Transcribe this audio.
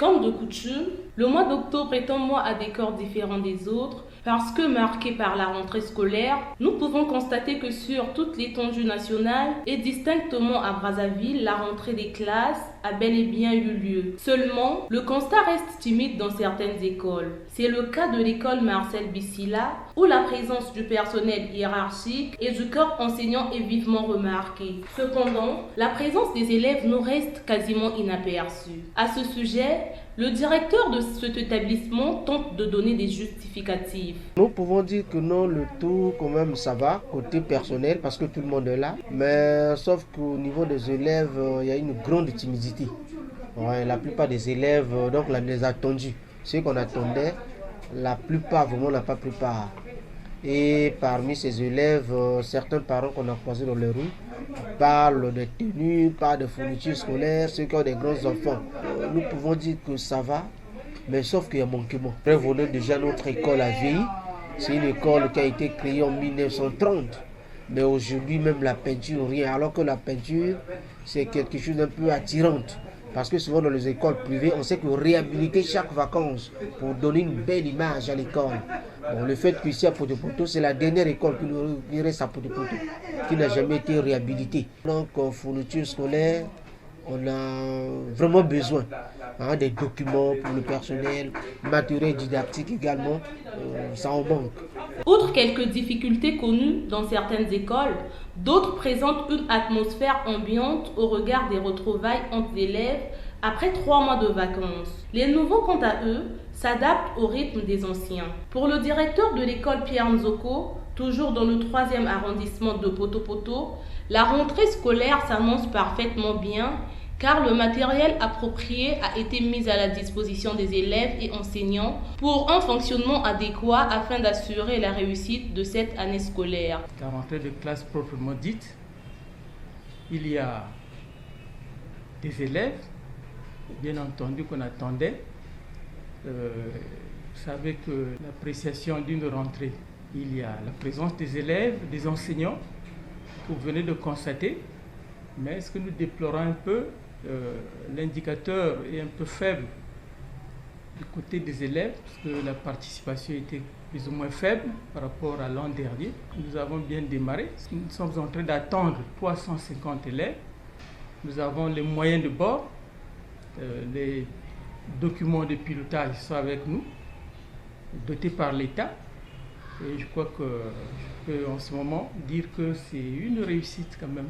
Comme de coutume, le mois d'octobre est un mois à décor différent des autres parce que marqué par la rentrée scolaire, nous pouvons constater que sur toute l'étendue nationale et distinctement à Brazzaville, la rentrée des classes a bel et bien eu lieu. Seulement, le constat reste timide dans certaines écoles. C'est le cas de l'école Marcel Bissila où la présence du personnel hiérarchique et du corps enseignant est vivement remarquée. Cependant, la présence des élèves nous reste quasiment inaperçue. À ce sujet, le directeur de cet établissement tente de donner des justificatifs. Nous pouvons dire que non, le tout quand même ça va, côté personnel, parce que tout le monde est là. Mais sauf qu'au niveau des élèves, il y a une grande timidité. Ouais, la plupart des élèves, donc les attendus, ceux qu'on attendait, la plupart vraiment n'a pas pris part. Et parmi ces élèves, certains parents qu'on a croisés dans les rues parlent de tenues, parlent de fournitures scolaires, ceux qui ont des grands enfants. Nous pouvons dire que ça va, mais sauf qu'il y a manquement. Prévenons déjà notre école à vieilli. C'est une école qui a été créée en 1930. Mais aujourd'hui, même la peinture, rien. Alors que la peinture, c'est quelque chose d'un peu attirante. Parce que souvent dans les écoles privées, on sait que réhabiliter chaque vacances pour donner une belle image à l'école. Bon, le fait qu'ici à Poto-Poto, c'est la dernière école qui reste à Poto-Poto, qui n'a jamais été réhabilitée. Donc, en fourniture scolaire, on a vraiment besoin des documents pour le personnel, matériel didactique également, ça en manque. Outre quelques difficultés connues dans certaines écoles, d'autres présentent une atmosphère ambiante au regard des retrouvailles entre élèves après 3 mois de vacances. Les nouveaux, quant à eux, s'adaptent au rythme des anciens. Pour le directeur de l'école Pierre Nzoko, toujours dans le 3e arrondissement de Poto-Poto, la rentrée scolaire s'annonce parfaitement bien car le matériel approprié a été mis à la disposition des élèves et enseignants pour un fonctionnement adéquat afin d'assurer la réussite de cette année scolaire. La rentrée de classe proprement dite, il y a des élèves, bien entendu, qu'on attendait. Vous savez que l'appréciation d'une rentrée, il y a la présence des élèves, des enseignants, que vous venez de constater, mais ce que nous déplorons un peu, l'indicateur est un peu faible du côté des élèves, parce que la participation était plus ou moins faible par rapport à l'an dernier. Nous avons bien démarré. Nous sommes en train d'attendre 350 élèves. Nous avons les moyens de bord, les documents de pilotage sont avec nous, dotés par l'État. Et je crois que je peux en ce moment dire que c'est une réussite quand même.